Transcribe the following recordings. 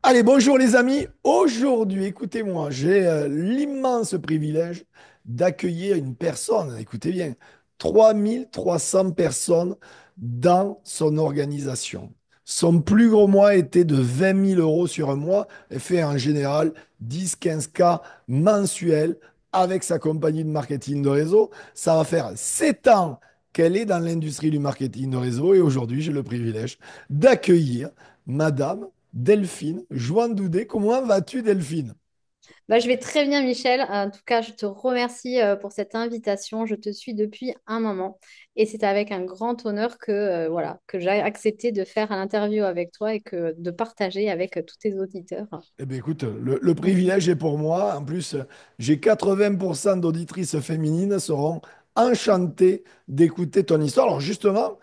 Allez, bonjour les amis. Aujourd'hui, écoutez-moi, j'ai l'immense privilège d'accueillir une personne, écoutez bien, 3 300 personnes dans son organisation. Son plus gros mois était de 20 000 € sur un mois et fait en général 10 15 k mensuels avec sa compagnie de marketing de réseau. Ça va faire 7 ans qu'elle est dans l'industrie du marketing de réseau et aujourd'hui, j'ai le privilège d'accueillir Madame Delphine Joindoudé. Comment vas-tu, Delphine? Je vais très bien, Michel. En tout cas, je te remercie pour cette invitation. Je te suis depuis un moment et c'est avec un grand honneur que j'ai accepté de faire l'interview avec toi et de partager avec tous tes auditeurs. Eh bien, écoute, le privilège est pour moi. En plus, j'ai 80% d'auditrices féminines seront enchantées d'écouter ton histoire. Alors, justement,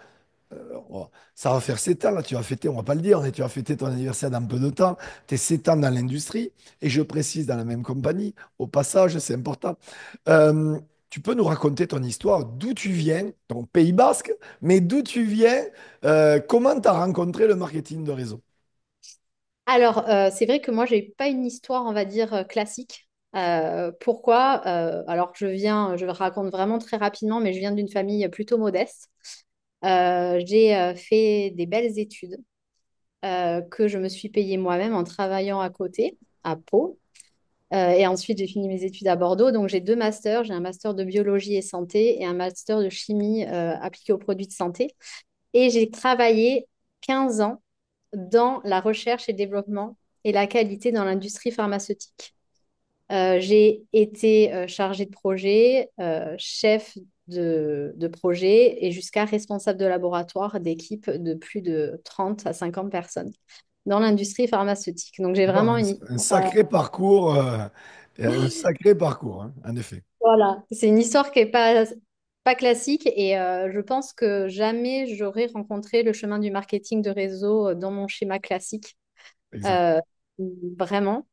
ça va faire 7 ans, là, tu vas fêter, on va pas le dire, mais tu vas fêter ton anniversaire dans peu de temps. Tu es 7 ans dans l'industrie, et je précise dans la même compagnie. Au passage, c'est important. Euh, Tu peux nous raconter ton histoire, d'où tu viens, ton Pays Basque, mais d'où tu viens, comment tu as rencontré le marketing de réseau? Alors, c'est vrai que moi, j'ai pas une histoire, on va dire, classique. Pourquoi? Alors, je raconte vraiment très rapidement, mais je viens d'une famille plutôt modeste. J'ai fait des belles études que je me suis payée moi-même en travaillant à côté, à Pau. Et ensuite, j'ai fini mes études à Bordeaux. Donc, j'ai deux masters. J'ai un master de biologie et santé et un master de chimie appliquée aux produits de santé. Et j'ai travaillé 15 ans dans la recherche et développement et la qualité dans l'industrie pharmaceutique. J'ai été chargée de projet, chef de projet et jusqu'à responsable de laboratoire d'équipe de plus de 30 à 50 personnes dans l'industrie pharmaceutique. Donc, j'ai Bon, vraiment une un histoire. sacré parcours, un sacré parcours, hein, en effet. Voilà, c'est une histoire qui est pas classique et je pense que jamais j'aurais rencontré le chemin du marketing de réseau dans mon schéma classique. Exact. Euh, Vraiment.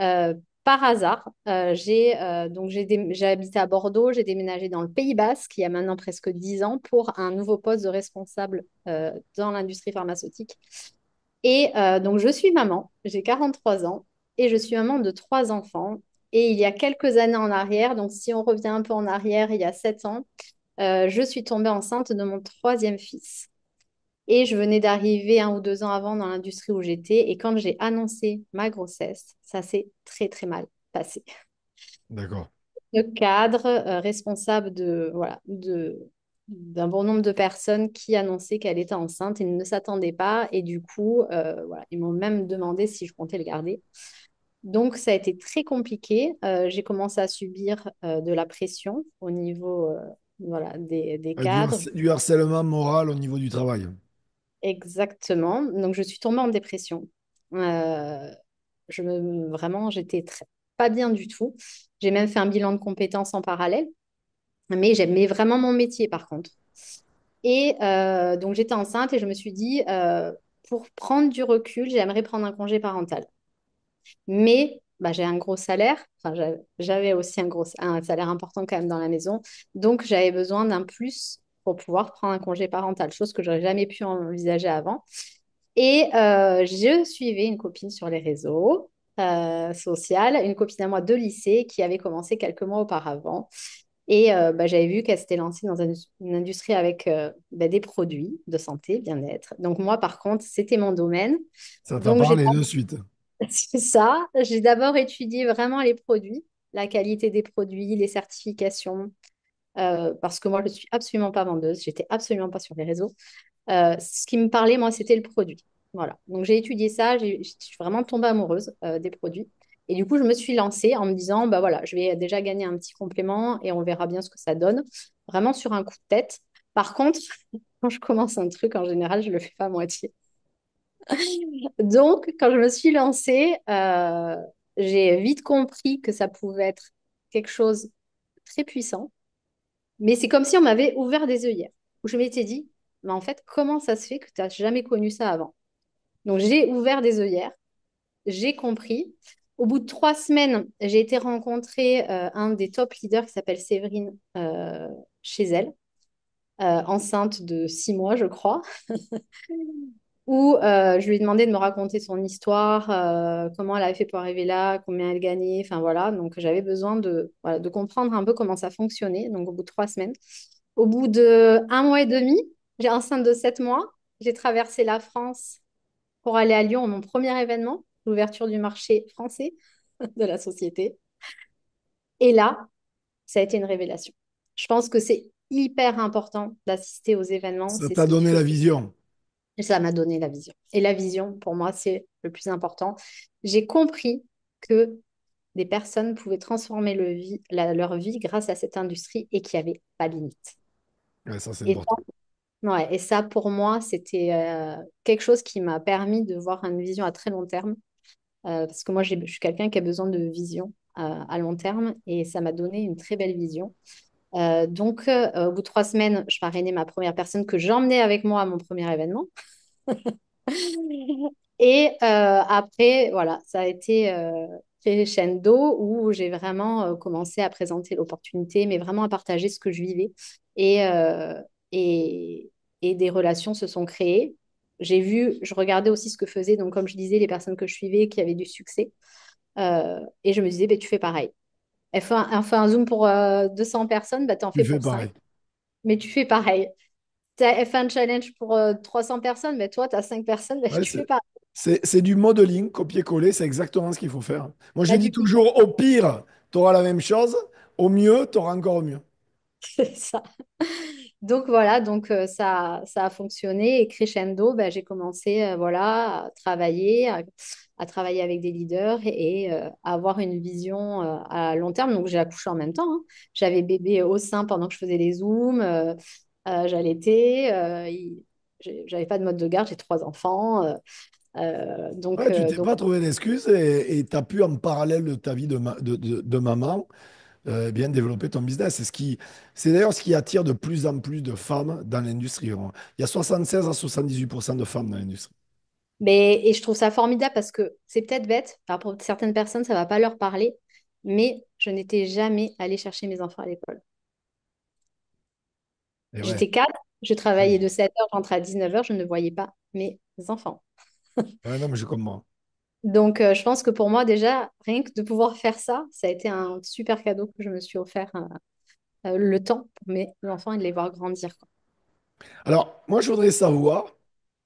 Euh, Par hasard, j'ai habité à Bordeaux, j'ai déménagé dans le Pays Basque il y a maintenant presque 10 ans pour un nouveau poste de responsable dans l'industrie pharmaceutique. Et donc, je suis maman, j'ai 43 ans et je suis maman de trois enfants. Et il y a quelques années en arrière, donc si on revient un peu en arrière, il y a 7 ans, je suis tombée enceinte de mon troisième fils. Et je venais d'arriver 1 ou 2 ans avant dans l'industrie où j'étais. Et quand j'ai annoncé ma grossesse, ça s'est très, très mal passé. D'accord. Le cadre responsable d'un bon nombre de personnes qui annonçaient qu'elle était enceinte et ne s'attendaient pas. Et du coup, voilà, ils m'ont même demandé si je comptais le garder. Donc, ça a été très compliqué. J'ai commencé à subir de la pression au niveau voilà, des cadres. Du harcèlement moral au niveau du travail. Exactement. Donc, je suis tombée en dépression. Euh, Vraiment, pas bien du tout. J'ai même fait un bilan de compétences en parallèle, mais j'aimais vraiment mon métier par contre. Et donc, j'étais enceinte et je me suis dit, pour prendre du recul, j'aimerais prendre un congé parental. Mais bah, j'ai un gros salaire. Enfin, j'avais aussi un salaire important quand même dans la maison. Donc, j'avais besoin d'un plus pour pouvoir prendre un congé parental, chose que j'aurais jamais pu envisager avant. Et je suivais une copine sur les réseaux sociaux, une copine à moi de lycée qui avait commencé quelques mois auparavant. Et j'avais vu qu'elle s'était lancée dans une industrie avec des produits de santé, bien-être. Donc moi, par contre, c'était mon domaine. Ça t'a Donc j'ai parlé de suite. c'est ça. J'ai d'abord étudié vraiment les produits, la qualité des produits, les certifications, parce que moi, je ne suis absolument pas vendeuse, j'étais absolument pas sur les réseaux. Ce qui me parlait, moi, c'était le produit. Voilà. Donc, j'ai étudié ça, je suis vraiment tombée amoureuse des produits. Et du coup, je me suis lancée en me disant, bah voilà, je vais déjà gagner un petit complément et on verra bien ce que ça donne. Vraiment sur un coup de tête. Par contre, quand je commence un truc, en général, je le fais pas à moitié. Donc, quand je me suis lancée, j'ai vite compris que ça pouvait être quelque chose de très puissant. Mais c'est comme si on m'avait ouvert des œillères, où je m'étais dit, mais en fait, comment ça se fait que tu n'as jamais connu ça avant? Donc, j'ai ouvert des œillères, j'ai compris. Au bout de 3 semaines, j'ai été rencontrer un des top leaders qui s'appelle Séverine chez elle, enceinte de 6 mois, je crois. où je lui ai demandé de me raconter son histoire, comment elle avait fait pour arriver là, combien elle gagnait, enfin voilà. Donc j'avais besoin de, voilà, de comprendre un peu comment ça fonctionnait. Donc au bout de 3 semaines, au bout de 1 mois et demi, j'ai enceinte de 7 mois, j'ai traversé la France pour aller à Lyon à mon premier événement, l'ouverture du marché français de la société. Et là, ça a été une révélation. Je pense que c'est hyper important d'assister aux événements, Ça c'est ce t'a qui donné fait. la vision. Et ça m'a donné la vision. Et la vision, pour moi, c'est le plus important. J'ai compris que des personnes pouvaient transformer leur vie grâce à cette industrie et qu'il n'y avait pas de limite. Ouais, ça, c'est Et important. ça, ouais, et ça, pour moi, c'était quelque chose qui m'a permis de voir une vision à très long terme. Parce que moi, je suis quelqu'un qui a besoin de vision à long terme et ça m'a donné une très belle vision. Au bout de 3 semaines, je parrainais ma première personne que j'emmenais avec moi à mon premier événement. Et après, voilà, ça a été crescendo où j'ai vraiment commencé à présenter l'opportunité, mais vraiment à partager ce que je vivais. Et, euh, et, et des relations se sont créées. Je regardais aussi ce que faisaient, donc comme je disais, les personnes que je suivais qui avaient du succès. Et je me disais, ben, tu fais pareil. Elle fait un Zoom pour 200 personnes, bah, tu en Tu fais fais pour 5, pareil. mais tu fais pareil. Elle fait un challenge pour 300 personnes, mais toi, tu as 5 personnes, bah, Ouais, tu fais pareil. c'est du modeling, copier-coller, c'est exactement ce qu'il faut faire. Moi, je Bah, dis du coup, toujours, au pire, tu auras la même chose, au mieux, tu auras encore mieux. c'est ça. Donc voilà, ça a fonctionné et crescendo, bah, j'ai commencé voilà, à travailler avec des leaders et à avoir une vision à long terme. Donc j'ai accouché en même temps, hein. J'avais bébé au sein pendant que je faisais les zooms, j'allaitais, j'avais pas de mode de garde, j'ai 3 enfants. Ouais, tu t'es Donc pas trouvé d'excuses et tu as pu, en parallèle de ta vie de maman, bien développer ton business. C'est d'ailleurs ce qui attire de plus en plus de femmes dans l'industrie. Il y a 76 à 78% de femmes dans l'industrie. et je trouve ça formidable parce que c'est peut-être bête, alors pour certaines personnes, ça va pas leur parler, mais je n'étais jamais allée chercher mes enfants à l'école. Et ouais. J'étais cadre, je travaillais de 7 heures, j'entrais à 19 heures, je ne voyais pas mes enfants. Ouais, non, mais je comprends. Donc, je pense que pour moi, déjà, rien que de pouvoir faire ça, ça a été un super cadeau que je me suis offert le temps pour mes enfants et de les voir grandir, quoi. Alors, moi, je voudrais savoir,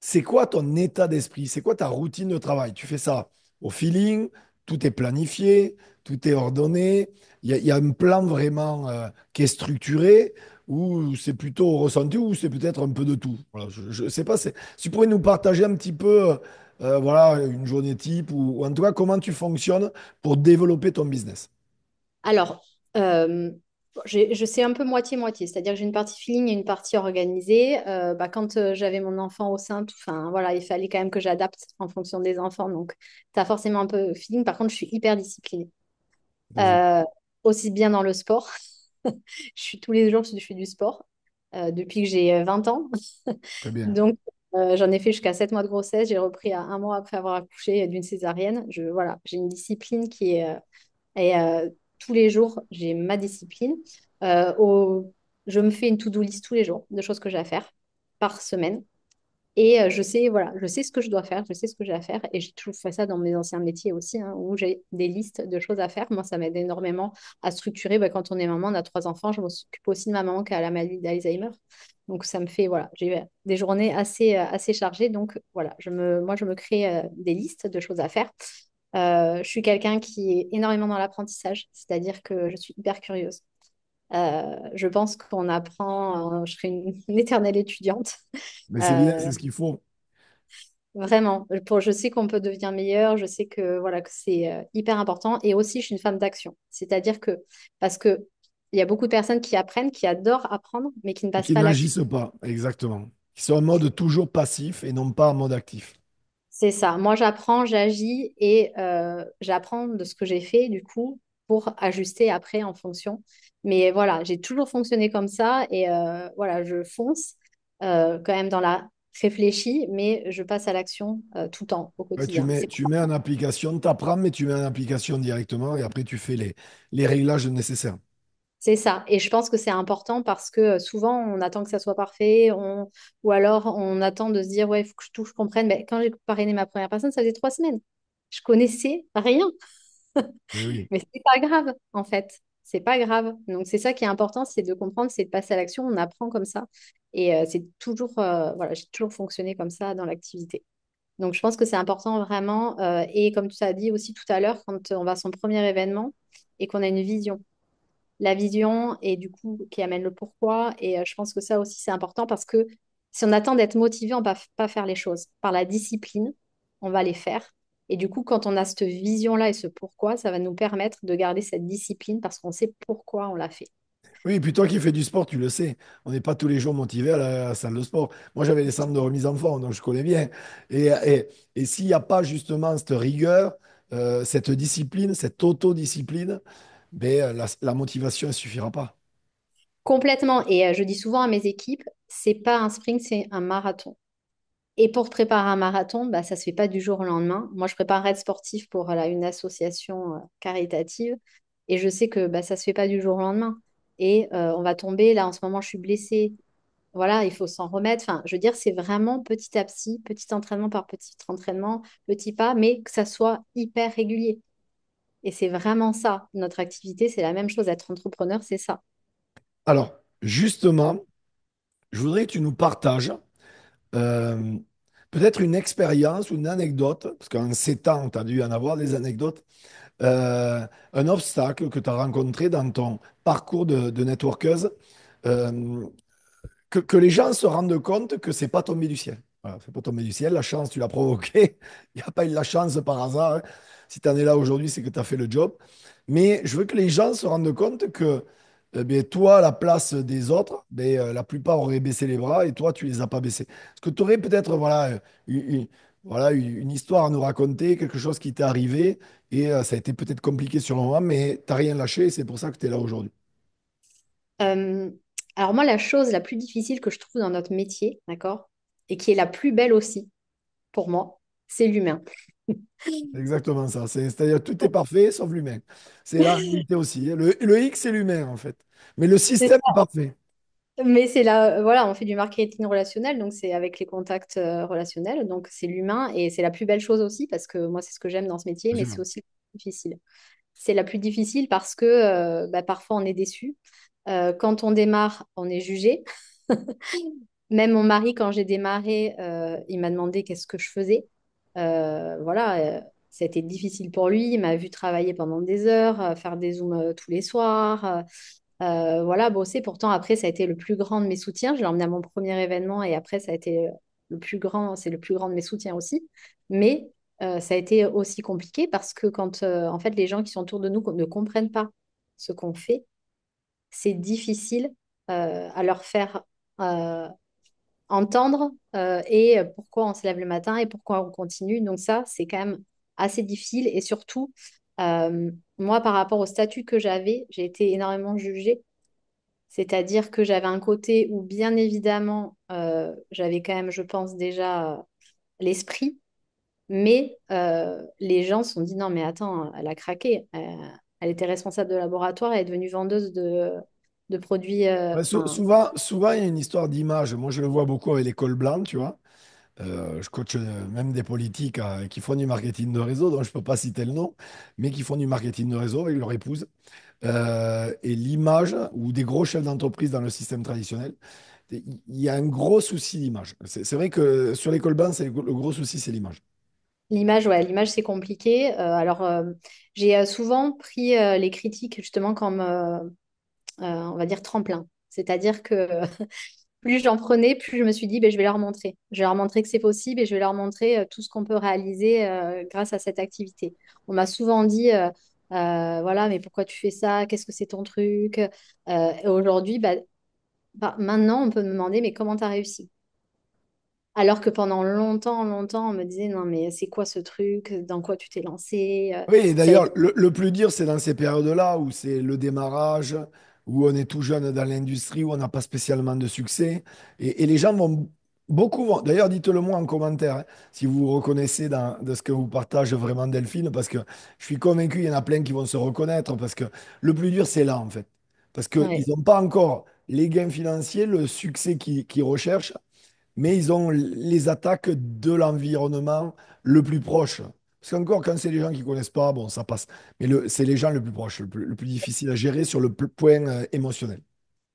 c'est quoi ton état d'esprit? C'est quoi ta routine de travail? Tu fais ça au feeling, tout est planifié, tout est ordonné. Il y a un plan vraiment qui est structuré ou c'est plutôt au ressenti ou c'est peut-être un peu de tout. Voilà, je sais pas. Si tu pourrais nous partager un petit peu, voilà, une journée type ou en tout cas comment tu fonctionnes pour développer ton business. Alors, je sais un peu moitié-moitié, c'est-à-dire que j'ai une partie feeling et une partie organisée. Bah, quand j'avais mon enfant au sein, enfin, voilà, il fallait quand même que j'adapte en fonction des enfants. Donc, tu as forcément un peu feeling. Par contre, je suis hyper disciplinée. Vas-y, Euh, Aussi bien dans le sport. Tous les jours, je fais du sport depuis que j'ai 20 ans. très bien. Donc, j'en ai fait jusqu'à 7 mois de grossesse. J'ai repris à 1 mois après avoir accouché d'une césarienne. Voilà, j'ai une discipline qui est et tous les jours, j'ai ma discipline. Euh, au- je me fais une to-do list tous les jours de choses que j'ai à faire par semaine. Et je sais ce que je dois faire, je sais ce que j'ai à faire. Et j'ai toujours fait ça dans mes anciens métiers aussi, hein, où j'ai des listes de choses à faire. Moi, ça m'aide énormément à structurer. Bah, quand on est maman, on a 3 enfants. Je m'occupe aussi de ma maman qui a la maladie d'Alzheimer. Donc, ça me fait, voilà, j'ai des journées assez chargées. Donc, voilà, moi, je me crée des listes de choses à faire. Je suis quelqu'un qui est énormément dans l'apprentissage, c'est-à-dire que je suis hyper curieuse. Je pense qu'on apprend, je serai une éternelle étudiante. Mais c'est bien, Euh, c'est ce qu'il faut. Vraiment, je sais qu'on peut devenir meilleur, je sais que voilà que c'est hyper important. Et aussi, je suis une femme d'action. C'est-à-dire que, parce que il y a beaucoup de personnes qui apprennent, qui adorent apprendre, mais qui ne Et passent qui pas à l'action. n'agissent pas, exactement. Qui sont en mode toujours passif et non pas en mode actif. C'est ça. Moi, j'apprends, j'agis et j'apprends de ce que j'ai fait, du coup, pour ajuster après en fonction. Mais voilà, j'ai toujours fonctionné comme ça et voilà, je fonce quand même dans la réfléchie, mais je passe à l'action tout le temps, au Ouais, quotidien. C'est tu mets en application, tu apprends, mais tu mets en application directement et après tu fais les réglages nécessaires. C'est ça. Et je pense que c'est important parce que souvent, on attend que ça soit parfait, ou alors on attend de se dire, ouais, il faut que tout je comprenne. Ben, quand j'ai parrainé ma première personne, ça faisait 3 semaines. Je connaissais rien. Eh oui. Mais c'est pas grave, en fait. C'est pas grave. Donc, c'est ça qui est important, c'est de comprendre, c'est de passer à l'action. On apprend comme ça. Et c'est toujours, voilà, j'ai toujours fonctionné comme ça dans l'activité. Donc, je pense que c'est important vraiment. Et comme tu as dit aussi tout à l'heure, quand on va à son premier événement et qu'on a une vision, la vision et du coup qui amène le pourquoi. Et je pense que ça aussi, c'est important parce que si on attend d'être motivé, on ne va pas faire les choses. Par la discipline, on va les faire. Et du coup, quand on a cette vision-là et ce pourquoi, ça va nous permettre de garder cette discipline parce qu'on sait pourquoi on l'a fait. Oui, et puis toi qui fais du sport, tu le sais, on n'est pas tous les jours motivé à la salle de sport. Moi, j'avais les centres de remise en forme, donc je connais bien. Et s'il n'y a pas justement cette rigueur, cette discipline, cette autodiscipline, ben, la motivation ne suffira pas. Complètement. Et je dis souvent à mes équipes, c'est pas un sprint, c'est un marathon. Et pour préparer un marathon, bah, ça ne se fait pas du jour au lendemain. Moi, je prépare un raid sportif pour une association caritative et je sais que bah, ça ne se fait pas du jour au lendemain. Et on va tomber, là en ce moment, je suis blessée. Voilà, il faut s'en remettre. Enfin, je veux dire, c'est vraiment petit à petit entraînement par petit entraînement, petit pas, mais que ça soit hyper régulier. Et c'est vraiment ça. Notre activité, c'est la même chose. Être entrepreneur, c'est ça. Alors, justement, je voudrais que tu nous partages euh, peut-être une expérience ou une anecdote, parce qu'en 7 ans, tu as dû en avoir des anecdotes, un obstacle que tu as rencontré dans ton parcours de networkeuse, euh, que les gens se rendent compte que c'est pas tombé du ciel. Voilà, c'est pas tombé du ciel, la chance, tu l'as provoquée. Il n'y a pas eu de la chance par hasard, hein. Si tu en es là aujourd'hui, c'est que tu as fait le job. Mais je veux que les gens se rendent compte que ben, toi, à la place des autres, ben, la plupart auraient baissé les bras et toi, tu les as pas baissés. Est-ce que tu aurais peut-être voilà, une histoire à nous raconter, quelque chose qui t'est arrivé et ça a été peut-être compliqué sur le moment, mais tu n'as rien lâché et c'est pour ça que tu es là aujourd'hui. Euh, alors moi, la chose la plus difficile que je trouve dans notre métier, d'accord, et qui est la plus belle aussi pour moi, c'est l'humain. C'est exactement ça. C'est-à-dire tout est parfait sauf l'humain. C'est la réalité aussi, hein. Le X, c'est l'humain, en fait. Mais le C'est système est ça. parfait. Mais c'est là, voilà, on fait du marketing relationnel, donc c'est avec les contacts relationnels, donc c'est l'humain et c'est la plus belle chose aussi parce que moi, c'est ce que j'aime dans ce métier, Bien mais sûr. c'est aussi le plus difficile. C'est la plus difficile parce que bah, parfois on est déçu. Quand on démarre, on est jugé. Même mon mari, quand j'ai démarré, il m'a demandé qu'est-ce que je faisais. Voilà, ça a été difficile pour lui. Il m'a vu travailler pendant des heures, faire des zooms tous les soirs. Voilà, bosser. Pourtant, après, ça a été le plus grand de mes soutiens. Je l'ai emmené à mon premier événement et après, ça a été le plus grand, c'est le plus grand de mes soutiens aussi. Mais ça a été aussi compliqué parce que quand, en fait, les gens qui sont autour de nous ne comprennent pas ce qu'on fait, c'est difficile à leur faire entendre et pourquoi on se lève le matin et pourquoi on continue. Donc ça, c'est quand même assez difficile. Et surtout, moi, par rapport au statut que j'avais, j'ai été énormément jugée. C'est-à-dire que j'avais un côté où, bien évidemment, j'avais quand même, je pense, déjà l'esprit, mais les gens se sont dit, non, mais attends, elle a craqué. Elle était responsable de laboratoire, elle est devenue vendeuse de produits. Ouais, souvent, il y a une histoire d'image. Moi, je le vois beaucoup avec l'école blanche, tu vois. Je coach même des politiques qui font du marketing de réseau, dont je ne peux pas citer le nom, mais qui font du marketing de réseau avec leur épouse. Et l'image, ou des gros chefs d'entreprise dans le système traditionnel, il y a un gros souci d'image. C'est vrai que sur l'école blanche, le gros souci, c'est l'image. L'image, ouais, l'image, c'est compliqué. Alors, j'ai souvent pris les critiques justement comme, on va dire, tremplin. C'est-à-dire que plus j'en prenais, plus je me suis dit, ben, je vais leur montrer. Je vais leur montrer que c'est possible et je vais leur montrer tout ce qu'on peut réaliser grâce à cette activité. On m'a souvent dit, voilà, mais pourquoi tu fais ça? Qu'est-ce que c'est ton truc? Et aujourd'hui, maintenant, on peut me demander, mais comment tu as réussi? Alors que pendant longtemps, longtemps, on me disait, non, mais c'est quoi ce truc? Dans quoi tu t'es lancé? Oui, et Ça a d'ailleurs, été le plus dur, c'est dans ces périodes-là où c'est le démarrage, où on est tout jeune dans l'industrie, où on n'a pas spécialement de succès. Et les gens d'ailleurs, dites-le moi en commentaire, hein, si vous vous reconnaissez de ce que vous partage vraiment Delphine, parce que je suis convaincu, il y en a plein qui vont se reconnaître, parce que le plus dur, c'est là, en fait. Parce qu'ils Ouais. n'ont pas encore les gains financiers, le succès qu'ils recherchent, mais ils ont les attaques de l'environnement le plus proche. Parce qu'encore, quand c'est les gens qui ne connaissent pas, bon, ça passe. Mais c'est les gens le plus proches, le plus difficile à gérer sur le point émotionnel.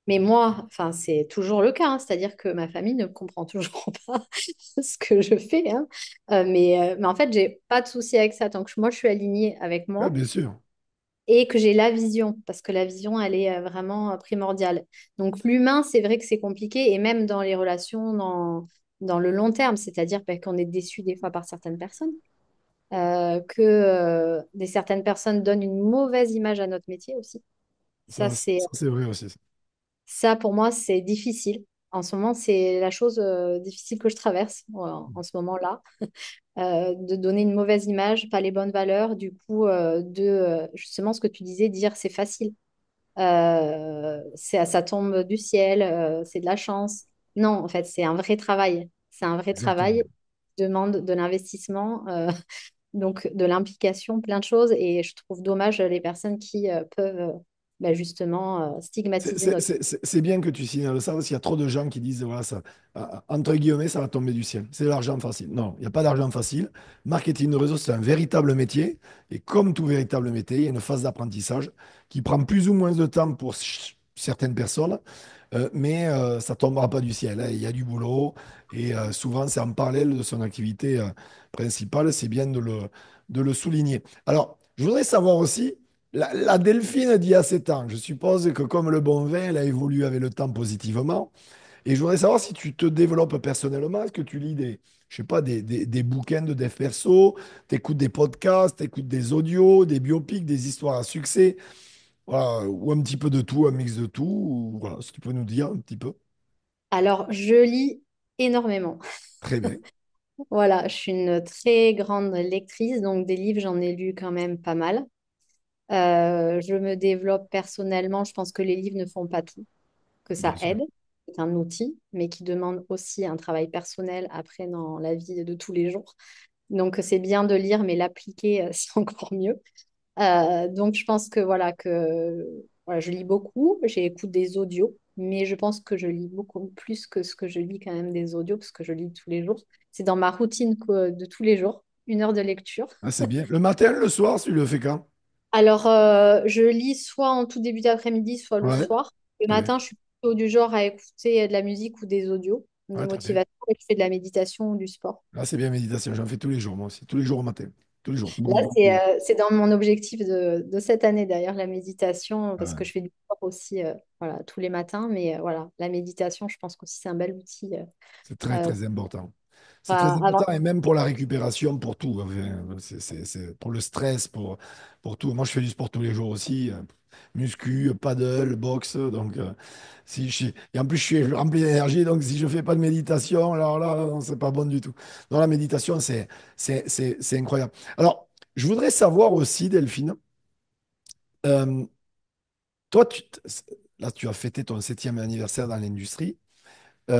Mais moi, enfin, c'est toujours le cas, hein, c'est-à-dire que ma famille ne comprend toujours pas ce que je fais, hein. Mais en fait, j'ai pas de souci avec ça tant que moi je suis alignée avec Oui, moi bien sûr. et que j'ai la vision, parce que la vision, elle est vraiment primordiale. Donc l'humain, c'est vrai que c'est compliqué, et même dans les relations, dans le long terme, c'est-à-dire qu'on est déçu des fois par certaines personnes, que des certaines personnes donnent une mauvaise image à notre métier aussi. Ça, Ça, c'est vrai aussi. ça, pour moi, c'est difficile. En ce moment, c'est la chose difficile que je traverse en ce moment-là, de donner une mauvaise image, pas les bonnes valeurs, du coup, justement ce que tu disais, dire c'est facile. Ça tombe du ciel, c'est de la chance. Non, en fait, c'est un vrai travail. C'est un vrai travail Exactement. qui demande de l'investissement, donc de l'implication, plein de choses. Et je trouve dommage les personnes qui peuvent justement stigmatiser notre. C'est bien que tu signales ça parce qu'il y a trop de gens qui disent, voilà, ça, entre guillemets, ça va tomber du ciel. C'est de l'argent facile. Non, il n'y a pas d'argent facile. Marketing de réseau, c'est un véritable métier. Et comme tout véritable métier, il y a une phase d'apprentissage qui prend plus ou moins de temps pour certaines personnes, mais ça ne tombera pas du ciel, hein. Il y a du boulot et souvent, c'est en parallèle de son activité principale. C'est bien de le souligner. Alors, je voudrais savoir aussi. La Delphine d'il y a 7 ans, je suppose que comme le bon vin, elle a évolué avec le temps positivement. Et je voudrais savoir si tu te développes personnellement, est-ce que tu lis je sais pas, des bouquins de dev perso, tu écoutes des podcasts, tu écoutes des audios, des biopics, des histoires à succès, voilà, ou un petit peu de tout, un mix de tout, ou voilà, si tu peux nous dire un petit peu. Alors, je lis énormément. Très bien, Voilà, je suis une très grande lectrice, donc des livres, j'en ai lu quand même pas mal. Je me développe personnellement, je pense que les livres ne font pas tout, que bien ça sûr. aide. C'est un outil, mais qui demande aussi un travail personnel après dans la vie de tous les jours. Donc, c'est bien de lire, mais l'appliquer, c'est encore mieux. Donc, je pense que voilà, je lis beaucoup, j'écoute des audios, mais je pense que je lis beaucoup plus que ce que je lis quand même des audios, parce que je lis tous les jours. C'est dans ma routine de tous les jours, 1 heure de lecture. Ah, c'est bien. Le matin, le soir, tu le fais quand? Alors, je lis soit en tout début d'après-midi, soit le Ouais, soir. Le très bien. matin, je suis plutôt du genre à écouter de la musique ou des audios de Ouais, très bien. motivation, et je fais de la méditation ou du sport. Ah, c'est bien, méditation. J'en fais tous les jours, moi aussi. Tous les jours au matin. Tous les jours. Là, Boum, boum, boum. c'est dans mon objectif de cette année d'ailleurs, la méditation, parce Ouais. que je fais du sport aussi voilà, tous les matins. Mais voilà, la méditation, je pense qu'aussi c'est un bel outil. C'est très, Euh, très important. C'est très Avant. important et même pour la récupération, pour tout. Enfin, pour le stress, pour tout. Moi, je fais du sport tous les jours aussi. Muscu, paddle, boxe. Donc, si je suis... Et en plus, je suis rempli d'énergie. Donc, si je fais pas de méditation, alors là, non, c'est pas bon du tout. Donc, la méditation, c'est incroyable. Alors, je voudrais savoir aussi, Delphine, euh, toi, là, tu as fêté ton 7e anniversaire dans l'industrie. Tu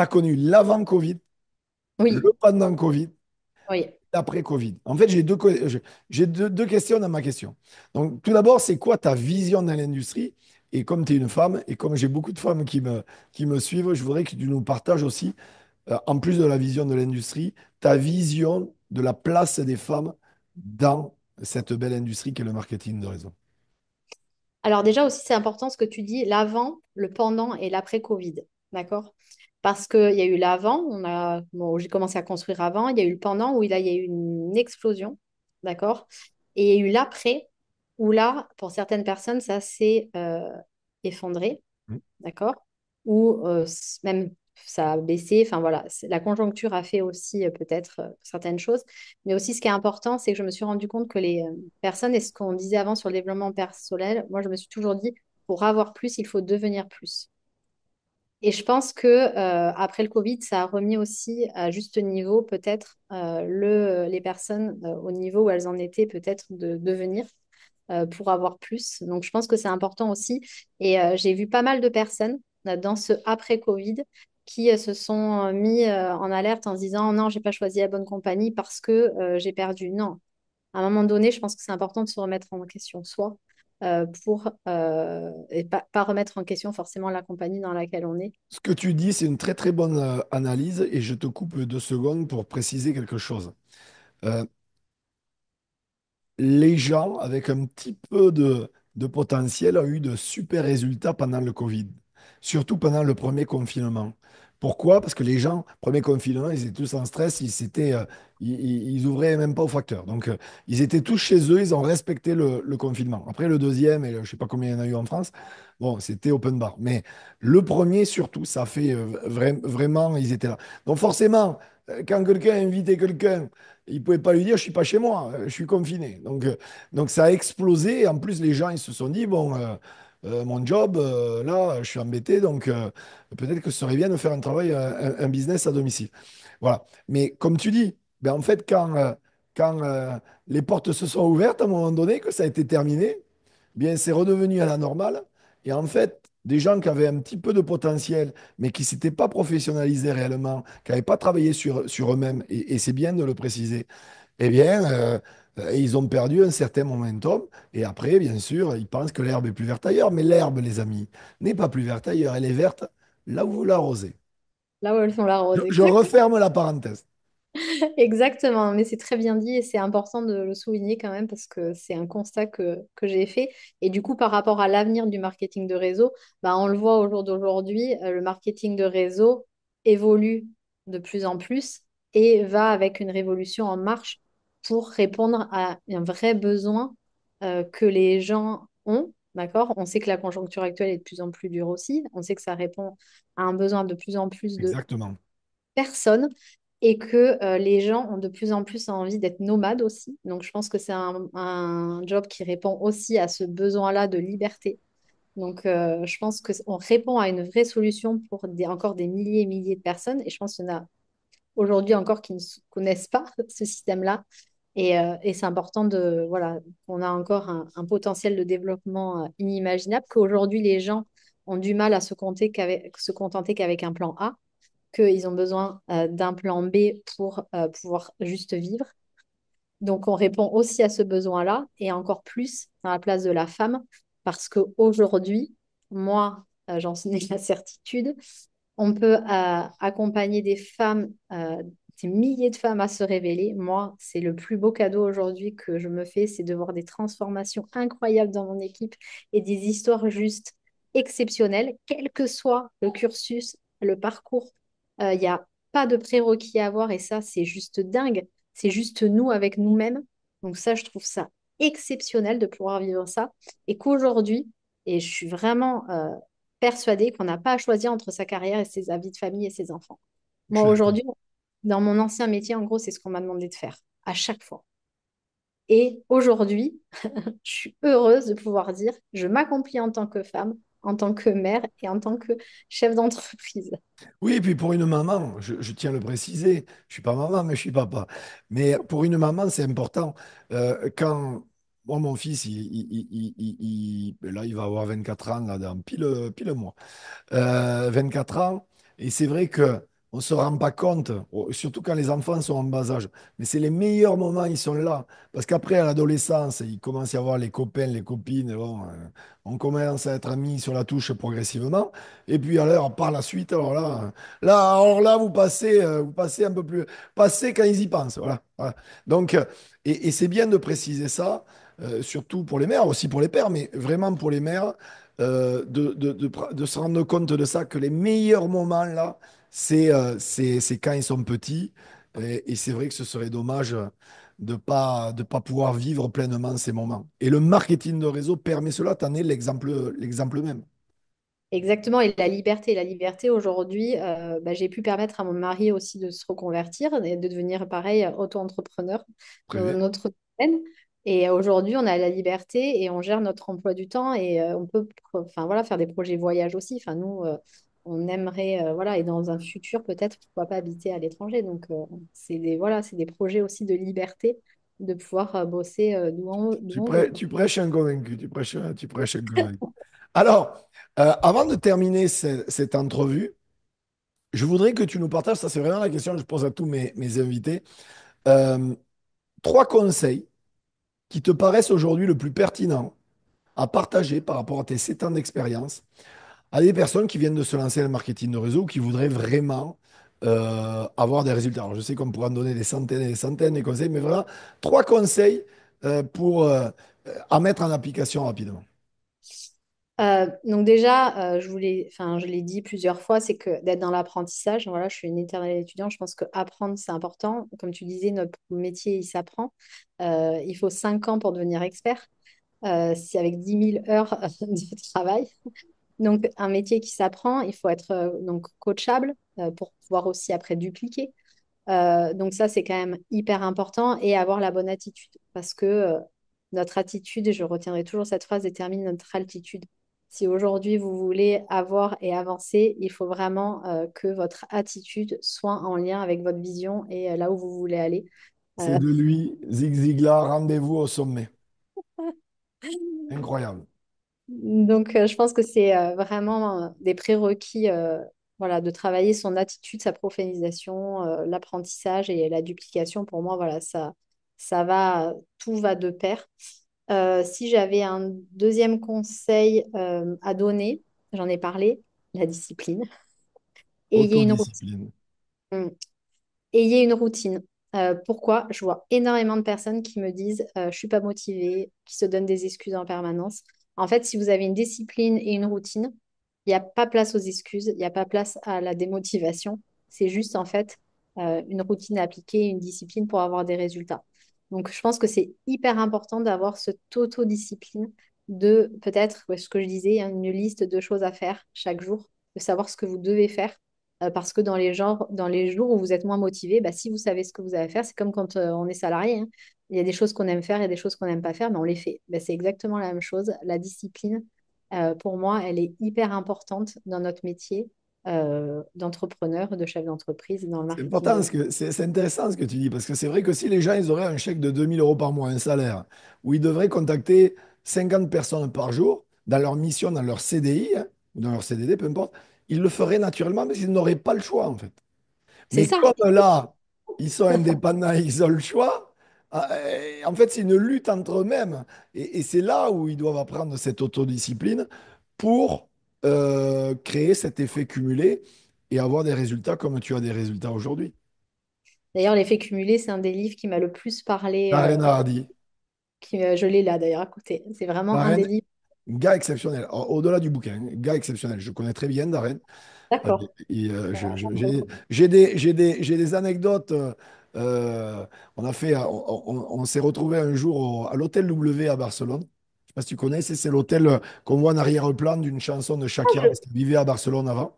as connu l'avant-Covid, le Oui, pendant-Covid, oui. l'après-Covid. En fait, j'ai deux questions dans ma question. Donc, tout d'abord, c'est quoi ta vision dans l'industrie? Et comme tu es une femme, et comme j'ai beaucoup de femmes qui me suivent, je voudrais que tu nous partages aussi, en plus de la vision de l'industrie, ta vision de la place des femmes dans cette belle industrie qu'est le marketing de réseau. Alors déjà aussi, c'est important ce que tu dis, l'avant, le pendant et l'après-Covid. D'accord? Parce qu'il y a eu l'avant, bon, j'ai commencé à construire avant, il y a eu le pendant où il y a eu une explosion. D'accord? Et il y a eu l'après, où là, pour certaines personnes, ça s'est effondré. Mm. D'accord? Ou même ça a baissé. Enfin voilà, la conjoncture a fait aussi peut-être certaines choses. Mais aussi, ce qui est important, c'est que je me suis rendu compte que les personnes, et ce qu'on disait avant sur le développement personnel, moi, je me suis toujours dit, pour avoir plus, il faut devenir plus. Et je pense que après le Covid, ça a remis aussi à juste niveau peut-être les personnes au niveau où elles en étaient peut-être de devenir pour avoir plus. Donc, je pense que c'est important aussi. Et j'ai vu pas mal de personnes dans ce après-Covid qui se sont mis en alerte en se disant non, j'ai pas choisi la bonne compagnie parce que j'ai perdu. Non, à un moment donné, je pense que c'est important de se remettre en question soi. et pas remettre en question forcément la compagnie dans laquelle on est. Ce que tu dis, c'est une très très bonne analyse et je te coupe 2 secondes pour préciser quelque chose. Euh, les gens avec un petit peu de potentiel ont eu de super résultats pendant le Covid, surtout pendant le premier confinement. Pourquoi? Parce que les gens, premier confinement, ils étaient tous en stress, ils ouvraient même pas au facteur. Donc, ils étaient tous chez eux, ils ont respecté le confinement. Après, le deuxième, et je sais pas combien il y en a eu en France, bon, c'était open bar. Mais le premier, surtout, ça fait vraiment, ils étaient là. Donc, forcément, quand quelqu'un invitait quelqu'un, il ne pouvait pas lui dire, je suis pas chez moi, je suis confiné. Donc ça a explosé. Et en plus, les gens, ils se sont dit, bon, mon job, là, je suis embêté, donc peut-être que ce serait bien de faire un travail, un business à domicile. Voilà. Mais comme tu dis, ben, en fait, quand les portes se sont ouvertes à un moment donné, que ça a été terminé, bien, c'est redevenu à la normale. Et en fait, des gens qui avaient un petit peu de potentiel, mais qui ne s'étaient pas professionnalisés réellement, qui n'avaient pas travaillé sur eux-mêmes, et c'est bien de le préciser, eh bien, ils ont perdu un certain momentum. Et après, bien sûr, ils pensent que l'herbe est plus verte ailleurs. Mais l'herbe, les amis, n'est pas plus verte ailleurs. Elle est verte là où vous l'arrosez. Là où elles font la rose, Je exactement. referme la parenthèse. Exactement, mais c'est très bien dit et c'est important de le souligner quand même parce que c'est un constat que j'ai fait. Et du coup, par rapport à l'avenir du marketing de réseau, bah, on le voit au jour d'aujourd'hui, le marketing de réseau évolue de plus en plus et va avec une révolution en marche pour répondre à un vrai besoin que les gens ont. D'accord? On sait que la conjoncture actuelle est de plus en plus dure aussi. On sait que ça répond à un besoin de plus en plus de Exactement. personnes et que les gens ont de plus en plus envie d'être nomades aussi. Donc, je pense que c'est un job qui répond aussi à ce besoin-là de liberté. Donc, je pense qu'on répond à une vraie solution pour encore des milliers et milliers de personnes. Et je pense qu'il y en a aujourd'hui encore qui ne connaissent pas ce système-là. Et c'est important voilà, qu'on a encore un potentiel de développement inimaginable, qu'aujourd'hui les gens ont du mal à se contenter qu'avec un plan A, qu'ils ont besoin d'un plan B pour pouvoir juste vivre. Donc, on répond aussi à ce besoin-là et encore plus dans la place de la femme parce qu'aujourd'hui, moi, j'en ai la certitude, on peut accompagner des femmes, des milliers de femmes à se révéler. Moi, c'est le plus beau cadeau aujourd'hui que je me fais, c'est de voir des transformations incroyables dans mon équipe et des histoires juste exceptionnelles, quel que soit le cursus, le parcours. Il n'y a pas de prérequis à avoir et ça, c'est juste dingue. C'est juste nous avec nous-mêmes. Donc ça, je trouve ça exceptionnel de pouvoir vivre ça et qu'aujourd'hui, et je suis vraiment persuadée qu'on n'a pas à choisir entre sa carrière et ses habits de famille et ses enfants. Je Moi, suis d'accord. aujourd'hui, dans mon ancien métier, en gros, c'est ce qu'on m'a demandé de faire à chaque fois. Et aujourd'hui, je suis heureuse de pouvoir dire, je m'accomplis en tant que femme, en tant que mère et en tant que chef d'entreprise. Oui, et puis pour une maman, je tiens à le préciser, je suis pas maman, mais je suis papa. Mais pour une maman, c'est important. Quand moi, mon fils, là, il va avoir 24 ans, là, dans pile un mois. 24 ans. Et c'est vrai que on ne se rend pas compte, surtout quand les enfants sont en bas âge. Mais c'est les meilleurs moments, ils sont là. Parce qu'après, à l'adolescence, il commence à y avoir les copains, les copines. Bon, on commence à être mis sur la touche progressivement. Et puis, alors, par la suite, alors là, vous passez un peu plus. Passez quand ils y pensent. Voilà. Voilà. Donc, et c'est bien de préciser ça, surtout pour les mères, aussi pour les pères, mais vraiment pour les mères de se rendre compte de ça, que les meilleurs moments, là, c'est quand ils sont petits. Et c'est vrai que ce serait dommage de pas pouvoir vivre pleinement ces moments. Et le marketing de réseau permet cela. Tu en es l'exemple même. Exactement, et la liberté aujourd'hui, bah, j'ai pu permettre à mon mari aussi de se reconvertir et de devenir pareil, auto-entrepreneur Très dans bien. notre domaine. Et aujourd'hui, on a la liberté et on gère notre emploi du temps et on peut enfin, voilà, faire des projets voyage aussi. Enfin, nous, on aimerait, voilà, et dans un futur, peut-être, pourquoi pas habiter à l'étranger. Donc, voilà, c'est des projets aussi de liberté de pouvoir bosser d'où on veut, quoi. Tu prêches un convaincu. Tu prêches un convaincu. Alors, avant de terminer cette entrevue, je voudrais que tu nous partages, ça c'est vraiment la question que je pose à tous mes invités, euh, 3 conseils qui te paraissent aujourd'hui le plus pertinent à partager par rapport à tes 7 ans d'expérience à des personnes qui viennent de se lancer dans le marketing de réseau ou qui voudraient vraiment avoir des résultats? Alors, je sais qu'on pourra en donner des centaines et des centaines de conseils, mais vraiment, 3 conseils pour à mettre en application rapidement. Donc déjà, je l'ai dit plusieurs fois, c'est que d'être dans l'apprentissage. Voilà, je suis une éternelle étudiante. Je pense que apprendre, c'est important. Comme tu disais, notre métier, il s'apprend. Il faut 5 ans pour devenir expert. C'est avec 10 000 heures de travail. Donc, un métier qui s'apprend, il faut être donc coachable pour pouvoir aussi après dupliquer. Donc ça, c'est quand même hyper important et avoir la bonne attitude parce que notre attitude, et je retiendrai toujours cette phrase, détermine notre altitude. Si aujourd'hui vous voulez avoir et avancer, il faut vraiment que votre attitude soit en lien avec votre vision et là où vous voulez aller. C'est Euh, de lui, Zig Ziglar, rendez-vous au sommet. Incroyable. Donc, je pense que c'est vraiment des prérequis voilà, de travailler son attitude, sa professionnalisation, l'apprentissage et la duplication. Pour moi, voilà, ça va, tout va de pair. Si j'avais un deuxième conseil à donner, j'en ai parlé, la discipline. Ayez une routine. Autodiscipline. Ayez une routine. Pourquoi? Je vois énormément de personnes qui me disent je suis pas motivée, qui se donnent des excuses en permanence. En fait, si vous avez une discipline et une routine, il n'y a pas place aux excuses, il n'y a pas place à la démotivation. C'est juste en fait une routine appliquée, une discipline pour avoir des résultats. Donc, je pense que c'est hyper important d'avoir cette autodiscipline de peut-être, ouais, ce que je disais, hein, une liste de choses à faire chaque jour, de savoir ce que vous devez faire parce que dans les jours où vous êtes moins motivé, bah, si vous savez ce que vous avez à faire, c'est comme quand on est salarié, hein. Il y a des choses qu'on aime faire et des choses qu'on n'aime pas faire, mais on les fait. Bah, c'est exactement la même chose. La discipline, pour moi, elle est hyper importante dans notre métier d'entrepreneur, de chef d'entreprise dans le C'est marketing important, de... parce que c'est intéressant ce que tu dis, parce que c'est vrai que si les gens ils auraient un chèque de 2 000 € par mois, un salaire, où ils devraient contacter 50 personnes par jour dans leur mission, dans leur CDI, hein, ou dans leur CDD, peu importe, ils le feraient naturellement parce qu'ils n'auraient pas le choix, en fait. C'est Mais ça. comme là, ils sont indépendants, ils ont le choix, en fait, c'est une lutte entre eux-mêmes. Et c'est là où ils doivent apprendre cette autodiscipline pour créer cet effet cumulé et avoir des résultats comme tu as des résultats aujourd'hui. D'ailleurs, l'effet cumulé, c'est un des livres qui m'a le plus parlé. Darren Hardy. Je l'ai là d'ailleurs à côté. C'est vraiment un Darren, des livres. gars exceptionnel. Au-delà du bouquin, gars exceptionnel. Je connais très bien Darren. Euh, D'accord. j'ai des anecdotes. On a fait, on s'est retrouvé un jour à l'hôtel W à Barcelone. Je sais pas si tu connais, c'est l'hôtel qu'on voit en arrière-plan d'une chanson de Shakira parce qu'elle vivait à Barcelone avant.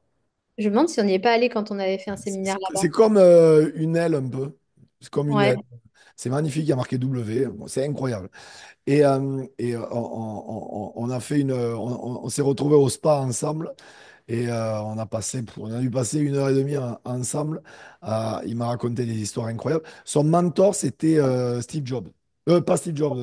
Je me demande si on n'y est pas allé quand on avait fait un C'est séminaire c'est- là-bas. c'est comme une aile un peu. C'est comme une Ouais. aile. C'est magnifique, il y a marqué W. Bon, c'est incroyable. Et on a fait on s'est retrouvés au spa ensemble et on a dû passer 1 heure et demie ensemble. Il m'a raconté des histoires incroyables. Son mentor, c'était Steve Jobs. Pas Steve Jobs.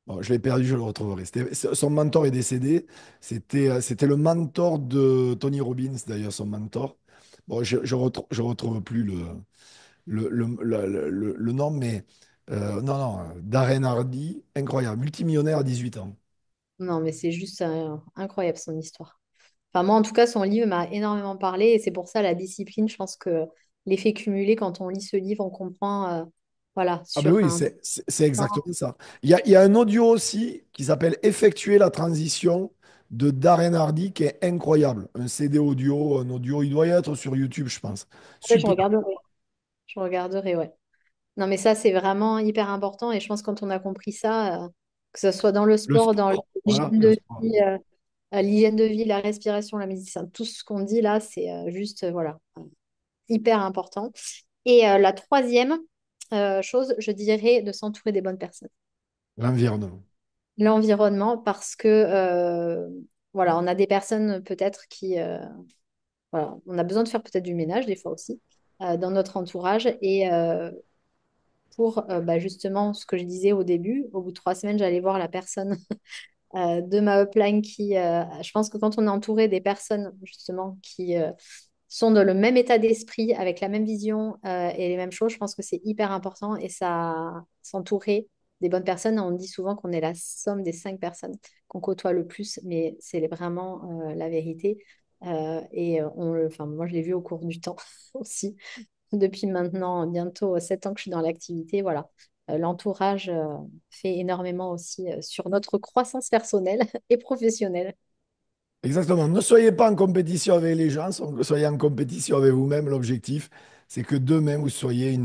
Bon, je l'ai perdu, je le retrouverai. Son mentor est décédé. C'était le mentor de Tony Robbins, d'ailleurs, son mentor. Bon, je retrouve plus le nom, mais non, non, Darren Hardy, incroyable, multimillionnaire à 18 ans. Non, mais c'est juste incroyable son histoire. Enfin, moi, en tout cas, son livre m'a énormément parlé et c'est pour ça la discipline. Je pense que l'effet cumulé, quand on lit ce livre, on comprend, voilà, Ah ben sur oui, un c'est temps. exactement ça. Il y a un audio aussi qui s'appelle Effectuer la transition de Darren Hardy qui est incroyable. Un CD audio, un audio, il doit y être sur YouTube, je pense. Ouais, je Super. regarderai. Je regarderai, ouais. Non, mais ça, c'est vraiment hyper important et je pense que quand on a compris ça, que ce soit dans le Le sport, dans sport, voilà, l'hygiène le de sport. vie, l'hygiène de vie, la respiration, la médecine, tout ce qu'on dit là, c'est juste, voilà, hyper important. Et la troisième chose, je dirais de s'entourer des bonnes personnes. L'environnement. L'environnement, parce que voilà, on a des personnes peut-être qui, voilà, on a besoin de faire peut-être du ménage des fois aussi dans notre entourage et pour bah, justement ce que je disais au début, au bout de 3 semaines, j'allais voir la personne de ma upline qui, je pense que quand on est entouré des personnes justement qui sont dans le même état d'esprit, avec la même vision et les mêmes choses, je pense que c'est hyper important et ça, s'entourer. des bonnes personnes. On dit souvent qu'on est la somme des 5 personnes qu'on côtoie le plus, mais c'est vraiment la vérité. Enfin, moi, je l'ai vu au cours du temps aussi. Depuis maintenant bientôt 7 ans que je suis dans l'activité, voilà. L'entourage fait énormément aussi sur notre croissance personnelle et professionnelle. Exactement. Ne soyez pas en compétition avec les gens, soyez en compétition avec vous-même. L'objectif, c'est que demain, vous soyez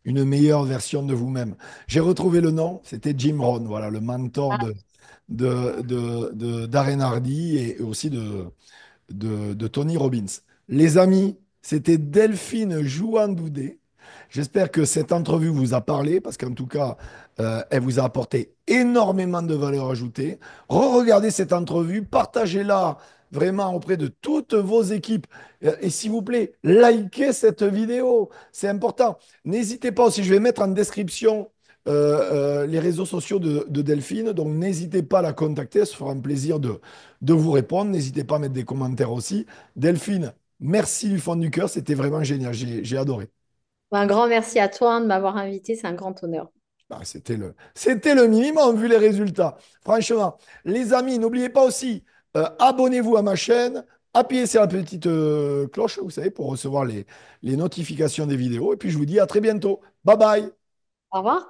une meilleure version de vous-même. J'ai retrouvé le nom, c'était Jim Rohn, voilà, le mentor de Darren Hardy et aussi de Tony Robbins. Les amis, c'était Delphine Jouan-Doudé. J'espère que cette entrevue vous a parlé, parce qu'en tout cas, elle vous a apporté énormément de valeur ajoutée. Re-regardez cette entrevue, partagez-la vraiment auprès de toutes vos équipes. Et s'il vous plaît, likez cette vidéo, c'est important. N'hésitez pas aussi, je vais mettre en description les réseaux sociaux de Delphine, donc n'hésitez pas à la contacter, ça fera un plaisir de vous répondre. N'hésitez pas à mettre des commentaires aussi. Delphine, merci du fond du cœur, c'était vraiment génial, j'ai adoré. Un grand merci à toi hein, de m'avoir invité, c'est un grand honneur. Ah, c'était le minimum vu les résultats. Franchement, les amis, n'oubliez pas aussi, abonnez-vous à ma chaîne, appuyez sur la petite cloche, vous savez, pour recevoir les notifications des vidéos. Et puis je vous dis à très bientôt. Bye bye. Au revoir.